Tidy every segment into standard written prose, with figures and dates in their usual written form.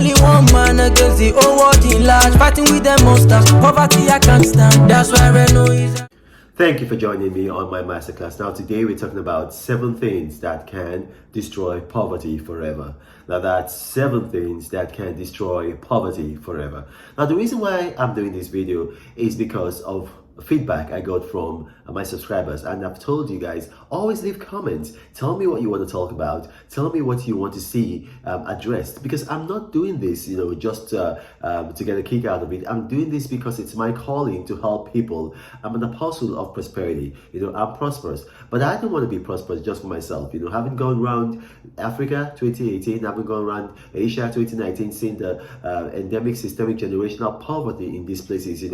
Only one man against the whole world in large, fighting with them monsters. Poverty I can't stand. That's why I know is. Thank you for joining me on my masterclass. Now today we're talking about 7 things that can destroy poverty forever. Now that's 7 things that can destroy poverty forever. Now the reason why I'm doing this video is because of feedback I got from my subscribers, and I've told you guys, always leave comments. Tell me what you want to talk about. Tell me what you want to see addressed, because I'm not doing this just to get a kick out of it. I'm doing this because it's my calling to help people. I'm an apostle of prosperity. I'm prosperous, but I don't want to be prosperous just for myself. Having gone around Africa 2018, having gone around Asia 2019, seeing the endemic systemic generational poverty in these places,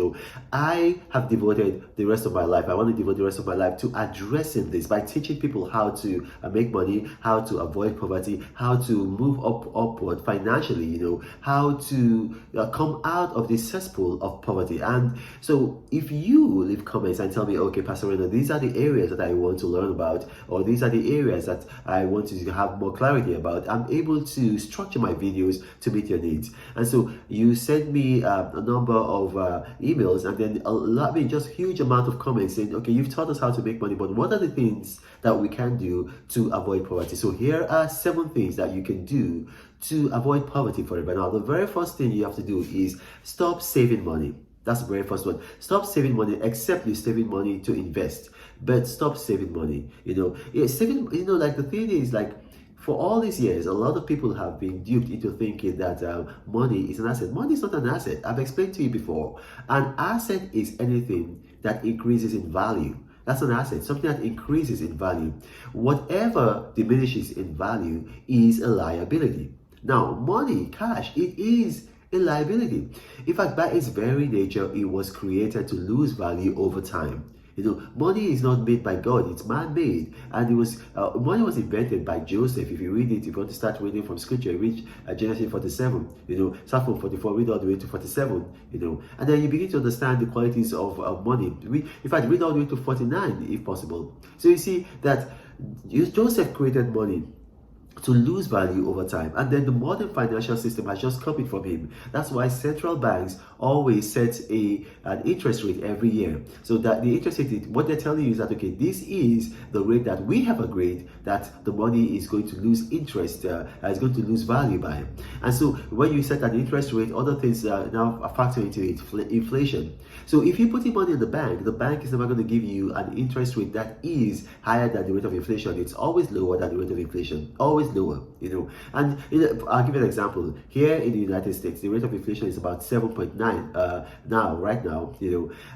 I have devoted the rest of my life. I want to devote the rest of my life to addressing this by teaching people how to make money, how to avoid poverty, how to move upward financially, how to come out of this cesspool of poverty. And so if you leave comments and tell me, okay, Pastor Reno, these are the areas that I want to learn about, or these are the areas that I want to have more clarity about, I'm able to structure my videos to meet your needs. And so you send me a number of emails, and then just huge amount of comments saying, okay, you've taught us how to make money, but what are the things that we can do to avoid poverty? So here are 7 things that you can do to avoid poverty forever. Now, the very first thing you have to do is stop saving money. That's the very first one. Stop saving money, except you're saving money to invest. But stop saving money. Saving, like the thing is, like, for all these years, a lot of people have been duped into thinking that money is an asset. Money is not an asset. I've explained to you before. An asset is anything that increases in value. That's an asset, something that increases in value. Whatever diminishes in value is a liability. Now, money, cash, it is a liability. In fact, by its very nature, it was created to lose value over time. Money is not made by God, it's man-made. And money was invented by Joseph. If you read it, if you want to start reading from scripture, read Genesis 47, start from 44, read all the way to 47, and then you begin to understand the qualities of money. In fact, read all the way to 49 if possible. So you see that Joseph created money to lose value over time, and then the modern financial system has just copied from him. That's why central banks always set an interest rate every year, so that the interest rate, what they're telling you is that, okay, this is the rate that we have agreed that the money is going to lose interest, is going to lose value by. And so when you set an interest rate, other things now factor into it, inflation. So if you put your money in the bank is never going to give you an interest rate that is higher than the rate of inflation. It's always lower than the rate of inflation, always lower. And I'll give you an example. Here in the United States, the rate of inflation is about 7.9 right now,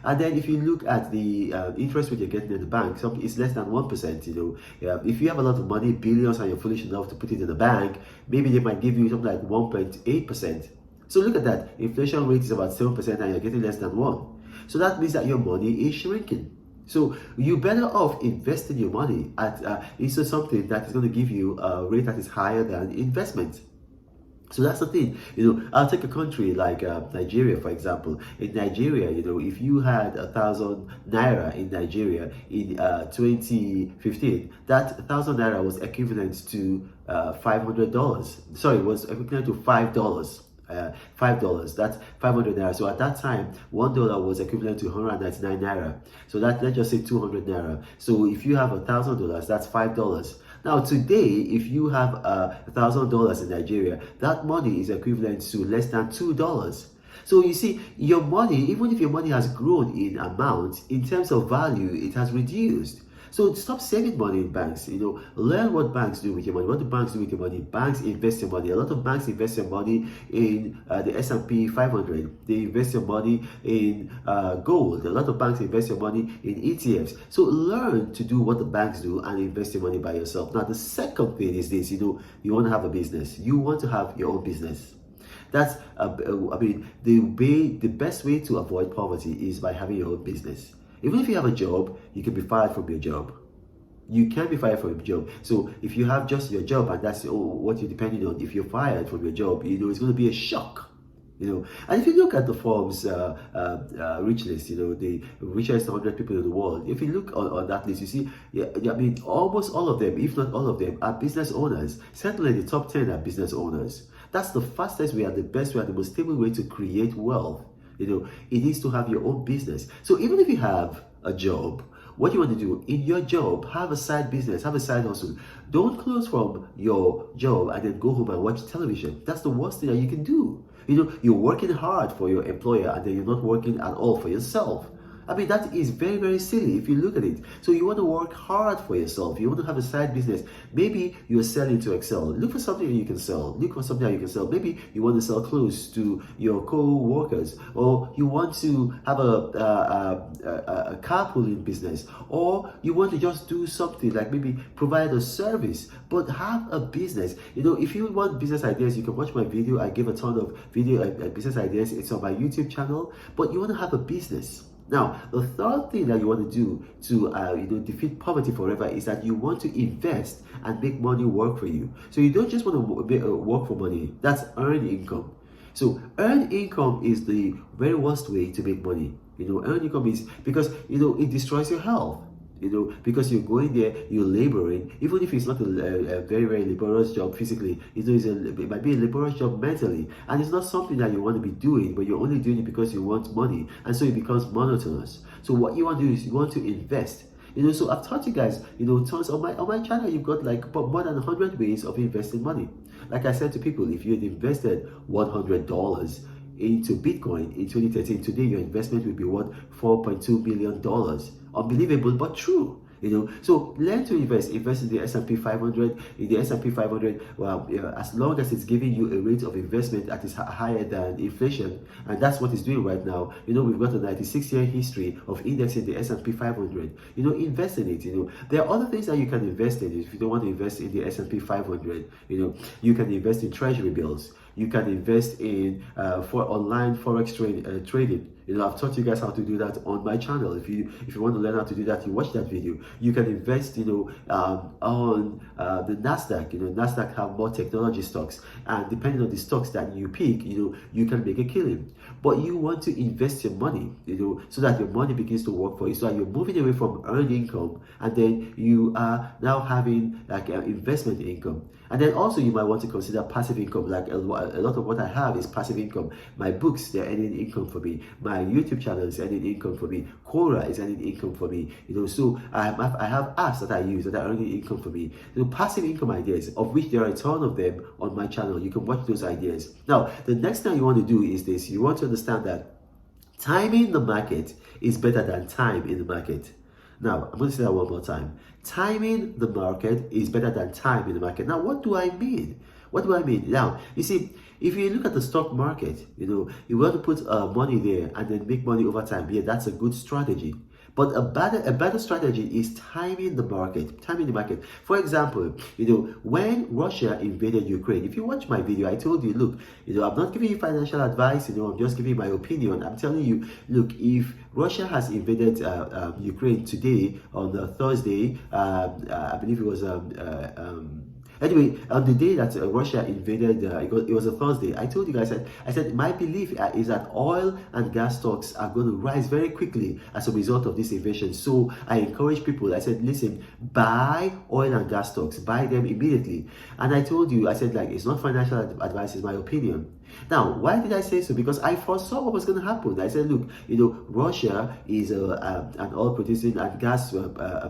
and then if you look at the interest rate you're getting in the bank, it's less than 1%. If you have a lot of money, billions, and you're foolish enough to put it in the bank, maybe they might give you something like 1.8%. So look at that. Inflation rate is about 7% and you're getting less than 1. So that means that your money is shrinking. So you're better off investing your money into something that is going to give you a rate that is higher than investment. So that's the thing. I'll take a country like Nigeria, for example. In Nigeria, if you had 1,000 naira in Nigeria in 2015, that 1,000 naira was equivalent to $500. Sorry, it was equivalent to $5. $5, that's 500 naira. So at that time, $1 was equivalent to 199 naira. So that, let's just say 200 naira. So if you have $1,000, that's $5. Now today, if you have $1,000 in Nigeria, that money is equivalent to less than $2. So you see, your money, even if your money has grown in amount, in terms of value, it has reduced. So stop saving money in banks. Learn what banks do with your money. What do banks do with your money? Banks invest your money. A lot of banks invest your money in the S&P 500. They invest your money in gold. A lot of banks invest your money in ETFs. So learn to do what the banks do and invest your money by yourself. Now, the second thing is this. You want to have a business. You want to have your own business. That's, the best way to avoid poverty is by having your own business. Even if you have a job, you can be fired from your job. You can be fired from your job. So if you have just your job and that's what you're depending on, if you're fired from your job, it's going to be a shock. And if you look at the Forbes rich list, the richest 100 people in the world, if you look on that list, you see, almost all of them, if not all of them, are business owners. Certainly the top 10 are business owners. That's the fastest way and the best way and the most stable way to create wealth. It is to have your own business. So even if you have a job, what you want to do in your job, have a side business, have a side hustle. Don't close from your job and then go home and watch television. That's the worst thing that you can do. You're working hard for your employer and then you're not working at all for yourself. I mean, that is very, very silly if you look at it. So you want to work hard for yourself. You want to have a side business. Maybe you're selling to excel. Look for something that you can sell. Look for something that you can sell. Maybe you want to sell clothes to your co-workers, or you want to have a carpooling business, or you want to just do something like maybe provide a service, but have a business. If you want business ideas, you can watch my video. I give a ton of video business ideas. It's on my YouTube channel. But you want to have a business. Now, the third thing that you want to do to defeat poverty forever is that you want to invest and make money work for you. So you don't just want to work for money. That's earned income. So earned income is the very worst way to make money. Earned income is because it destroys your health. Because you're going there, you're laboring, even if it's not a very, very laborious job physically, it might be a laborious job mentally, and it's not something that you want to be doing, but you're only doing it because you want money, and so it becomes monotonous. So what you want to do is you want to invest. So I've taught you guys, tons on my channel. You've got like more than 100 ways of investing money. Like I said to people, if you had invested $100 into Bitcoin in 2013, today your investment will be worth $4.2 million. Unbelievable, but true. So learn to invest in the S&P 500. In the S&P 500, well, as long as it's giving you a rate of investment that is higher than inflation, and that's what it's doing right now. We've got a 96-year history of indexing the S&P 500. Invest in it. There are other things that you can invest in. If you don't want to invest in the S&P 500, you can invest in treasury bills. You can invest in for online forex trading. I've taught you guys how to do that on my channel. If you want to learn how to do that, you watch that video. You can invest, on the Nasdaq. Nasdaq have more technology stocks, and depending on the stocks that you pick, you can make a killing. But you want to invest your money, so that your money begins to work for you. So that you're moving away from earned income, and then you are now having like investment income. And then also you might want to consider passive income. Like a lot of what I have is passive income. My books, they're earning income for me. My YouTube channel is earning income for me. Quora is earning income for me. So I have apps that I use that are earning income for me. Passive income ideas, of which there are a ton of them on my channel. You can watch those ideas. Now, the next thing you want to do is this. You want to understand that timing the market is better than time in the market. Now, I'm going to say that one more time. Timing the market is better than time in the market. Now, what do I mean? What do I mean? Now, you see, if you look at the stock market, you want to put money there and then make money over time. Yeah, that's a good strategy. But a better strategy is timing the market. Timing the market. For example, when Russia invaded Ukraine, if you watch my video, I told you, look, I'm not giving you financial advice. I'm just giving my opinion. I'm telling you, look, if Russia has invaded Ukraine today on Thursday, I believe it was anyway, on the day that Russia invaded, it was a Thursday, I told you guys, I said my belief is that oil and gas stocks are going to rise very quickly as a result of this invasion. So I encourage people, I said, listen, buy oil and gas stocks, buy them immediately. And I told you, I said, like, it's not financial advice, it's my opinion. Now, why did I say so? Because I foresaw what was going to happen. I said, look, Russia is an oil producing and gas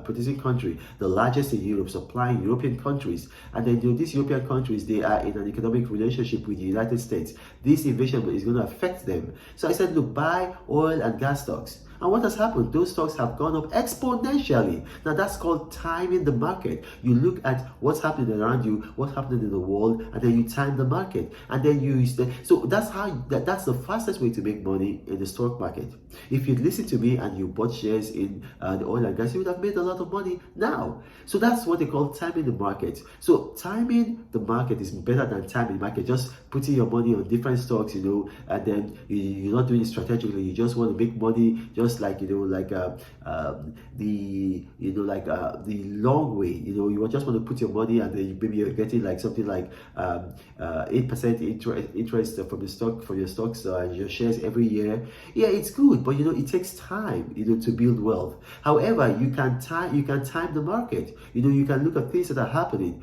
producing country, the largest in Europe, supplying European countries. And then these European countries, they are in an economic relationship with the United States. This invasion is going to affect them. So I said, look, buy oil and gas stocks. And what has happened? Those stocks have gone up exponentially. Now that's called timing the market. You look at what's happening around you, what's happening in the world, and then you time the market. And then so that's the fastest way to make money in the stock market. If you'd listened to me and you bought shares in the oil and gas, you would have made a lot of money now. So that's what they call timing the market. So timing the market is better than timing the market. Just putting your money on different stocks, and then you're not doing it strategically. You just want to make money just just like the long way. You just want to put your money, and then maybe you're getting like something like 8% interest from your stocks and your shares every year. Yeah, it's good, but it takes time to build wealth. However, you can time the market. You can look at things that are happening.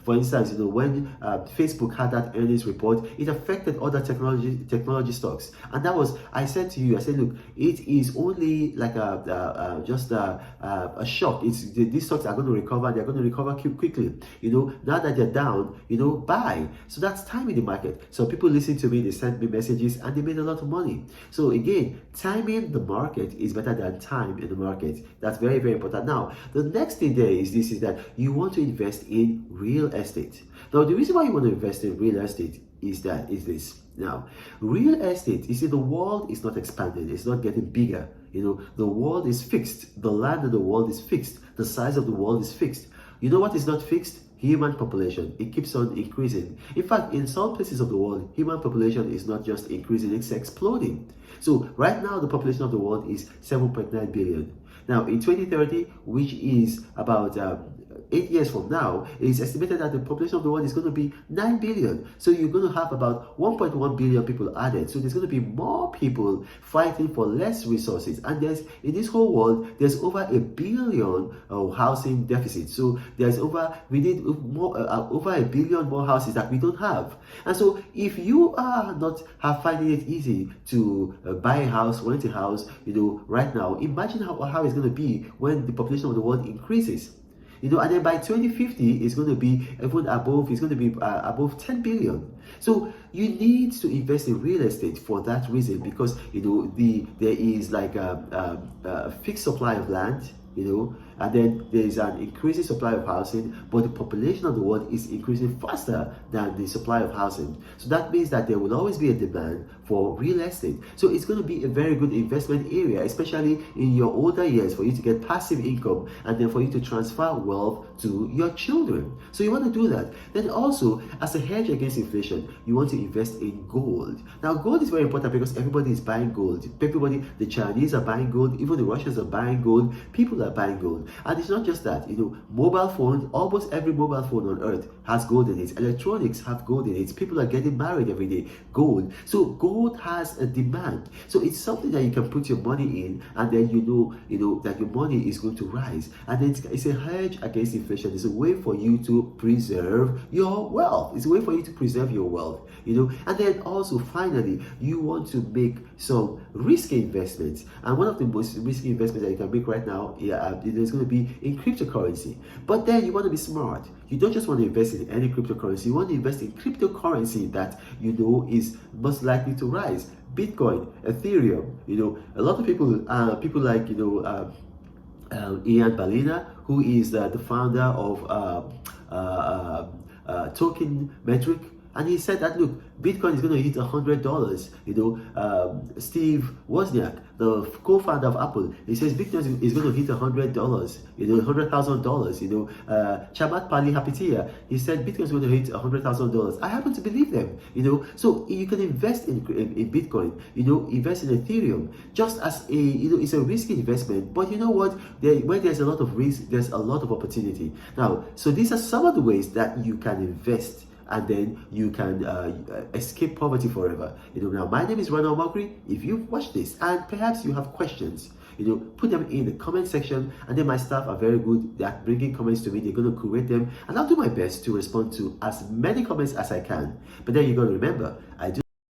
For instance, when Facebook had that earnings report, it affected other technology stocks, and that was, I said to you, look, it is only like just a shock. These stocks are going to recover. They're going to recover quickly. Now that they're down, buy. So that's timing the market. So people listen to me, they send me messages, and they made a lot of money. So again, timing the market is better than time in the market. That's very, very important. Now, the next thing there is that you want to invest in real estate. Now, the reason why you want to invest in real estate is this. Now, real estate, the world is not expanding, it's not getting bigger. The world is fixed. The land of the world is fixed. The size of the world is fixed. You know what is not fixed? Human population. It keeps on increasing. In fact, in some places of the world, human population is not just increasing, it's exploding. So right now, the population of the world is 7.9 billion. Now, in 2030, which is about 8 years from now, it is estimated that the population of the world is going to be 9 billion. So you're going to have about 1.1 billion people added. So there's going to be more people fighting for less resources. And in this whole world, there's over 1 billion housing deficit. So we need over 1 billion more houses that we don't have. And so if you are not finding it easy to buy a house, rent a house, right now, imagine how it's going to be when the population of the world increases. And then by 2050, it's going to be above 10 billion. So you need to invest in real estate for that reason, because there is like a fixed supply of land, and then there is an increasing supply of housing, but the population of the world is increasing faster than the supply of housing. So that means that there will always be a demand for real estate. So it's going to be a very good investment area, especially in your older years, for you to get passive income and then for you to transfer wealth to your children. So you want to do that. Then also, as a hedge against inflation, you want to invest in gold. Now, gold is very important because everybody is buying gold. The Chinese are buying gold, even the Russians are buying gold, people are buying gold. And it's not just that, mobile phones, almost every mobile phone on earth has gold in it. Electronics have gold in it. People are getting married every day. Gold. So gold has a demand. So it's something that you can put your money in, and then that your money is going to rise. And then it's a hedge against inflation. It's a way for you to preserve your wealth. It's a way for you to preserve your wealth. And then also finally, you want to make some risky investments. And one of the most risky investments that you can make right now is going to be in cryptocurrency. But then you want to be smart. You don't just want to invest in any cryptocurrency. You want to invest in cryptocurrency that is most likely to rise. Bitcoin, Ethereum. A lot of people like Ian Balina, who is the founder of Token Metric. And he said that, look, Bitcoin is going to hit $100. Steve Wozniak, the co-founder of Apple, he says Bitcoin is going to hit $100. $100,000. Chamath Palihapitiya, he said Bitcoin is going to hit $100,000. I happen to believe them. So you can invest in Bitcoin. Invest in Ethereum. Just as it's a risky investment, but you know what? Where there's a lot of risk, there's a lot of opportunity. Now, so these are some of the ways that you can invest, and then you can escape poverty forever. Now, my name is Ronald Mokri. If you've watched this and perhaps you have questions, put them in the comment section, and then my staff are very good at bringing comments to me. They're going to curate them, and I'll do my best to respond to as many comments as I can. But then you got to remember, I do